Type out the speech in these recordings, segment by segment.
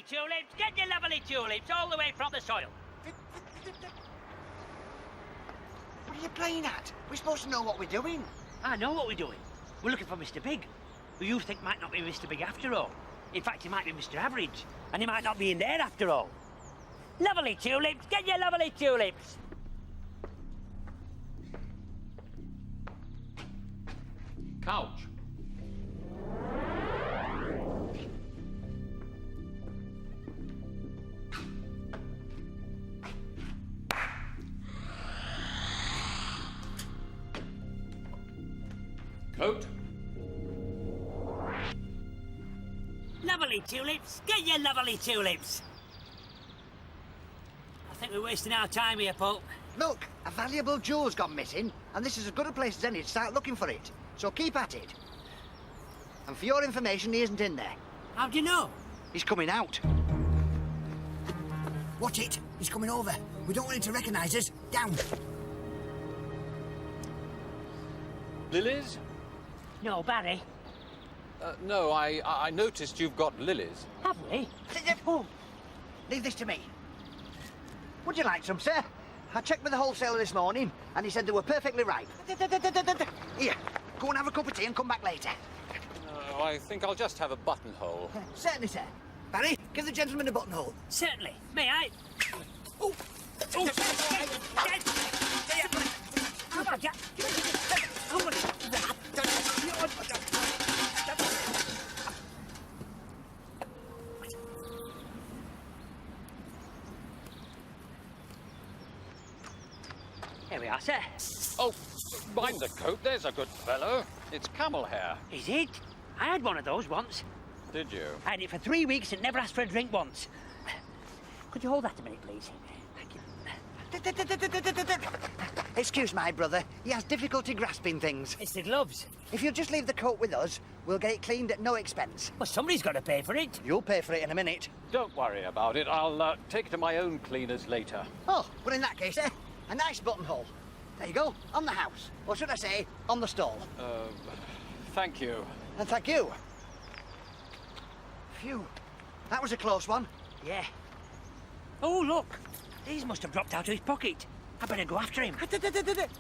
tulips, get your lovely tulips all the way from the soil. What are you playing at? We're supposed to know what we're doing. I know what we're doing. We're looking for Mr. Big, who you think might not be Mr. Big after all. In fact, he might be Mr. Average, and he might not be in there after all. Lovely tulips, get your lovely tulips. Couch. Coat. Lovely tulips, get your lovely tulips. I think we're wasting our time here, Pope. Look, a valuable jewel's gone missing, and this is as good a place as any to start looking for it. So keep at it. And for your information, he isn't in there. How do you know? He's coming out. Watch it. He's coming over. We don't want him to recognise us. Down. Lilies? No, Barry. No, I noticed you've got lilies. Have we? Oh, leave this to me. Would you like some, sir? I checked with the wholesaler this morning, and he said they were perfectly ripe. Here, go and have a cup of tea and come back later. Oh, I think I'll just have a buttonhole. Certainly, sir. Barry, give the gentleman a buttonhole. Certainly. May I? Oh! Oh! Come on, Jack. Come on. Here we are, sir. Oh, mind the coat, there's a good fellow. It's camel hair. Is it? I had one of those once. Did you? I had it for 3 weeks and never asked for a drink once. Could you hold that a minute, please? Thank you. Excuse my brother. He has difficulty grasping things. It's the gloves. If you'll just leave the coat with us, we'll get it cleaned at no expense. Well, somebody's got to pay for it. You'll pay for it in a minute. Don't worry about it. I'll take it to my own cleaners later. Oh, well, in that case, a nice buttonhole. There you go, on the house. Or should I say, on the stall. Thank you. And thank you. Phew, that was a close one. Yeah. Oh, look. These must have dropped out of his pocket. I better go after him.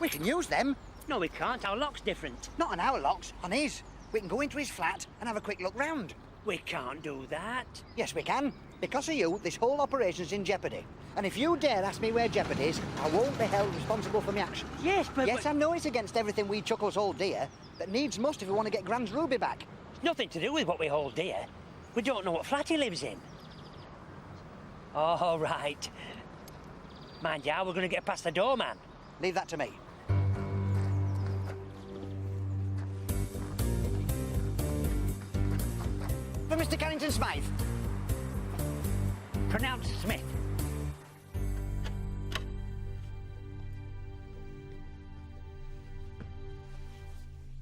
We can use them. No, we can't. Our lock's different. Not on our locks, on his. We can go into his flat and have a quick look round. We can't do that. Yes, we can. Because of you, this whole operation's in jeopardy. And if you dare ask me where jeopardy is, I won't be held responsible for my actions. Yes, but... Yes, I know it's against everything we Chuckles hold dear, but needs must if we want to get Grand's ruby back. It's nothing to do with what we hold dear. We don't know what flat he lives in. All right. Mind you, we're going to get past the doorman. Leave that to me. For Mr. Carrington Smythe. Pronounced Smith.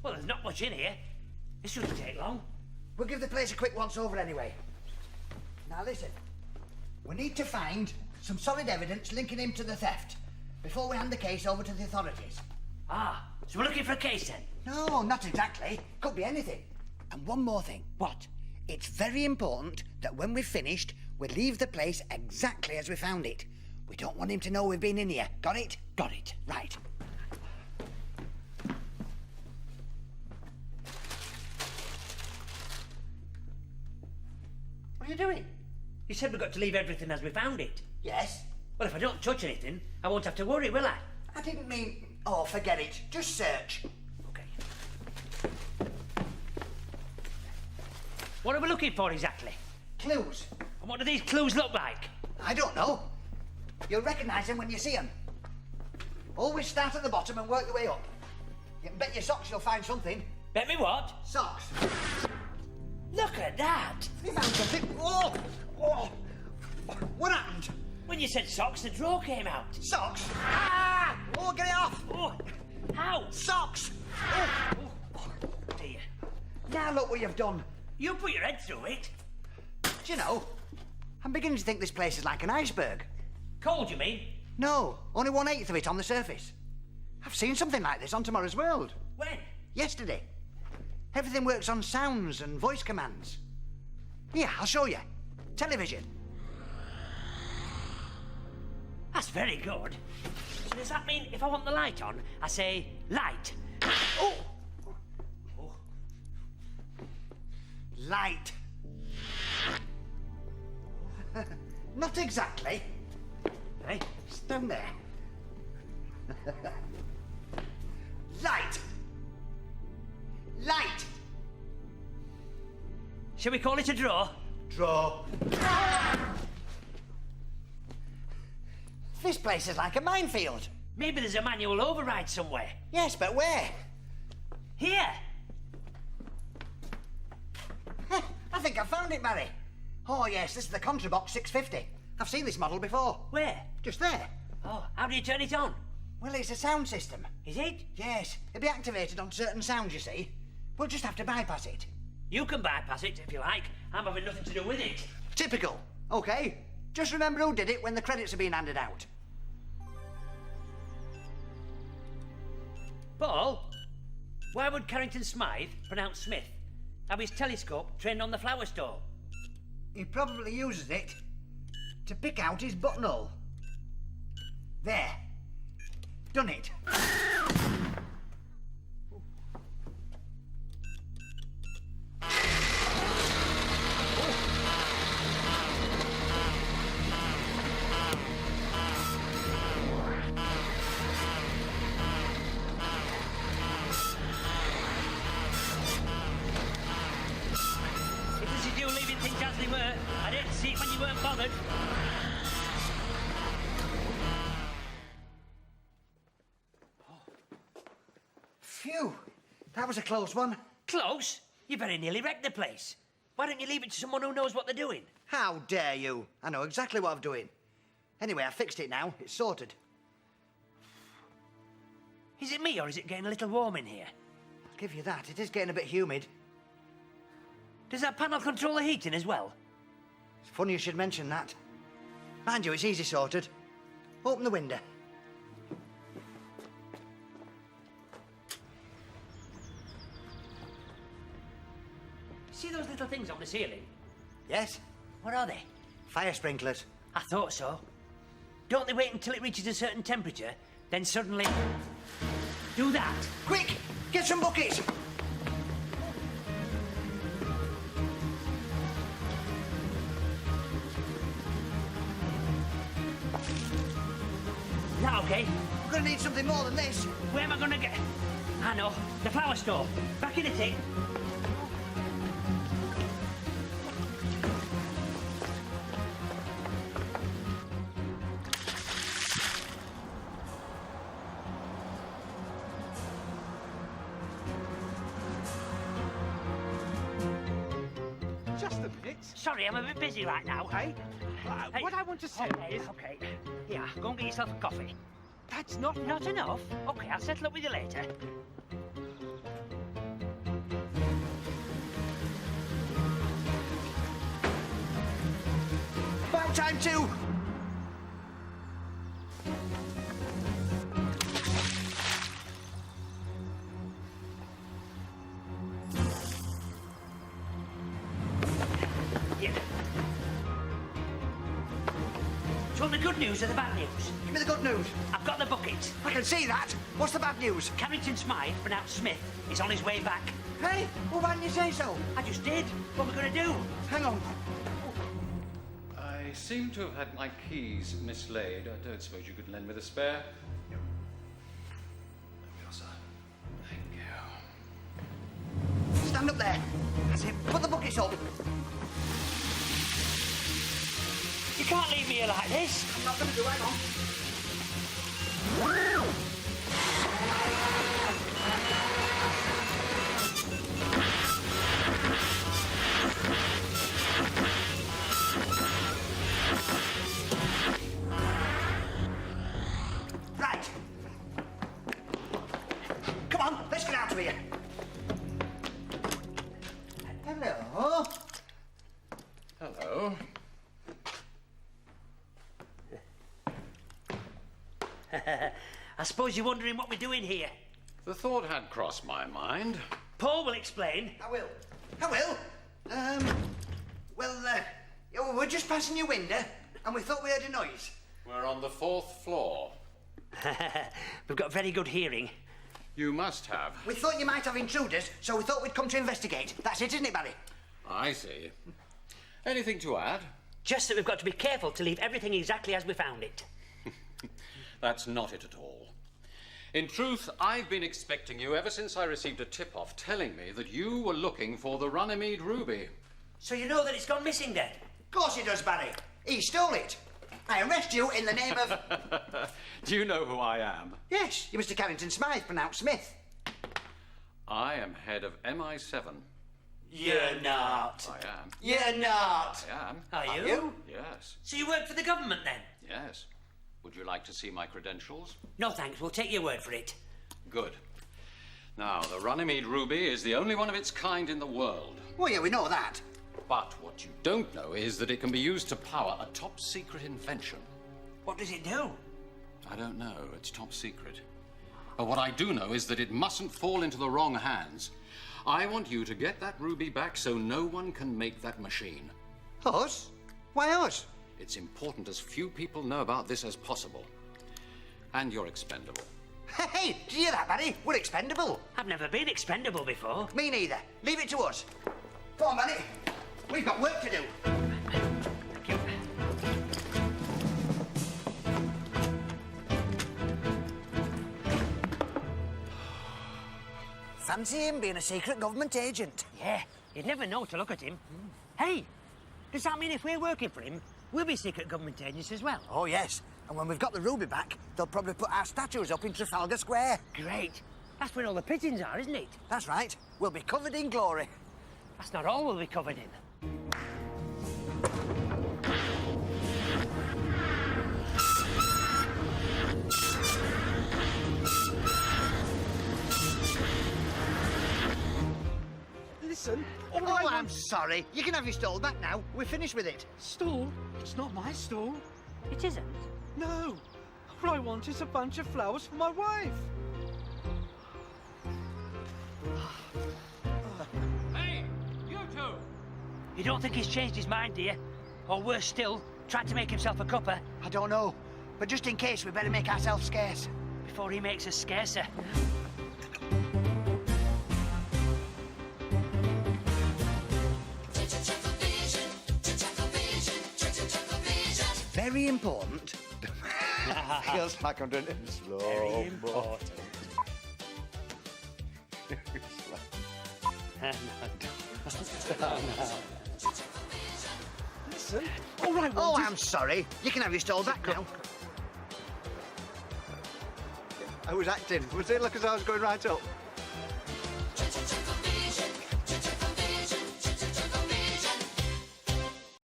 Well, there's not much in here. This shouldn't take long. We'll give the place a quick once-over anyway. Now listen, we need to find some solid evidence linking him to the theft before we hand the case over to the authorities. Ah, so we're looking for a case then? No, not exactly. Could be anything. And one more thing. What? It's very important that when we've finished, we leave the place exactly as we found it. We don't want him to know we've been in here. Got it? Got it. Right. What are you doing? You said we've got to leave everything as we found it. Yes? Well, if I don't touch anything, I won't have to worry, will I? I didn't mean... Oh, forget it. Just search. Okay. What are we looking for exactly? Clues. And what do these clues look like? I don't know. You'll recognise them when you see them. Always start at the bottom and work your way up. You can bet your socks you'll find something. Bet me what? Socks. Look at that! You found something. Oh! Oh! What happened? When you said socks, the drawer came out. Socks? Ah! Oh, get it off! Oh, how? Socks! Oh, dear. Now look what you've done. You put your head through it. Do you know, I'm beginning to think this place is like an iceberg. Cold, you mean? No, only 1/8 of it on the surface. I've seen something like this on Tomorrow's World. When? Yesterday. Everything works on sounds and voice commands. Here, I'll show you. television. That's very good. So does that mean if I want the light on, I say light? Oh! Oh. Light. Not exactly. Hey? It's down there. Light. Light. Shall we call it a draw? Draw. This place is like a minefield. Maybe there's a manual override somewhere. Yes, but where? Here. I think I found it, Mary. Oh, yes, this is the Contrabox 650. I've seen this model before. Where? Just there. Oh, how do you turn it on? Well, it's a sound system. Is it? Yes, it'll be activated on certain sounds, you see. We'll just have to bypass it. You can bypass it if you like. I'm having nothing to do with it. Typical. OK. Just remember who did it when the credits are being handed out. Paul, why would Carrington Smythe pronounce Smith have his telescope trained on the flower stall? He probably uses it to pick out his buttonhole. There. Done it. It does you do leaving things as they were. I didn't see it when you weren't bothered. Phew. That was a close one. Close? You very nearly wrecked the place. Why don't you leave it to someone who knows what they're doing? How dare you? I know exactly what I'm doing. Anyway, I fixed it now. It's sorted. Is it me or is it getting a little warm in here? I'll give you that. It is getting a bit humid. Does that panel control the heating as well? It's funny you should mention that. Mind you, it's easy sorted. Open the window. See those little things on the ceiling? Yes? What are they? Fire sprinklers. I thought so. Don't they wait until it reaches a certain temperature, then suddenly do that? Quick! Get some buckets! Is that okay? We're gonna need something more than this. Where am I gonna get? I know. The flower store. Back in the tin. Just a minute. Sorry, I'm a bit busy right now. Hey, Hey, what I want to say okay, is... okay. Yeah, go and get yourself a coffee. That's not... Not enough? Okay, I'll settle up with you later. About time too! Yeah. Do you want the good news or the bad news? Give me the good news. I've got the bucket. I can see that. What's the bad news? Carrington Smythe, pronounced Smith, is on his way back. Hey, well, why didn't you say so? I just did. What are we going to do? Hang on. I seem to have had my keys mislaid. I don't suppose you could lend me the spare? There we are, sir. Thank you. Stand up there. That's it. Put the buckets up. You can't leave me here like this. I'm not going to do it. Hang on. Right. Come on, let's get out of here. Hello. Hello. I suppose you're wondering what we're doing here. The thought had crossed my mind. Paul will explain. I will. I will. Well, Yeah, we were just passing your window and we thought we heard a noise. We're on the 4th floor. We've got very good hearing. You must have. We thought you might have intruders, so we thought we'd come to investigate. That's it, isn't it, Barry? I see. Anything to add? Just that we've got to be careful to leave everything exactly as we found it. That's not it at all. In truth, I've been expecting you ever since I received a tip-off telling me that you were looking for the Runnymede ruby. So you know that it's gone missing then? Of course he does, Barry. He stole it. I arrest you in the name of... Do you know who I am? Yes, you're Mr. Carrington Smythe, pronounced Smith. I am head of MI7. You're not. I am. You're not. I am. Are you? You? Yes. So you work for the government then? Yes. Would you like to see my credentials? No thanks, we'll take your word for it. Good. Now, the Runnymede ruby is the only one of its kind in the world. Well, yeah, we know that. But what you don't know is that it can be used to power a top-secret invention. What does it do? I don't know. It's top secret. But what I do know is that it mustn't fall into the wrong hands. I want you to get that ruby back so no one can make that machine. Us? Why us? It's important as few people know about this as possible. And you're expendable. Hey, did you hear that, Barry? We're expendable. I've never been expendable before. Me neither. Leave it to us. Come on, Barry. We've got work to do. Thank you. Fancy him being a secret government agent. Yeah, you'd never know to look at him. Hey, does that mean if we're working for him, we'll be secret government agents as well? Oh, yes. And when we've got the ruby back, they'll probably put our statues up in Trafalgar Square. Great. That's where all the pigeons are, isn't it? That's right. We'll be covered in glory. That's not all we'll be covered in. Listen, all Oh, I want... I'm sorry. You can have your stole back now. We're finished with it. Stall? It's not my stall. It isn't. No. All I want is a bunch of flowers for my wife. Hey, you two! You don't think he's changed his mind, do you? Or worse still, tried to make himself a cuppa I don't know. But just in case, we better make ourselves scarce. before he makes us scarcer. Very important. Feels like I'm doing it in slow. Very important. Listen, all I want Oh, is... I'm sorry. You can have your stole back now. I was acting. Was it like as I was going right up?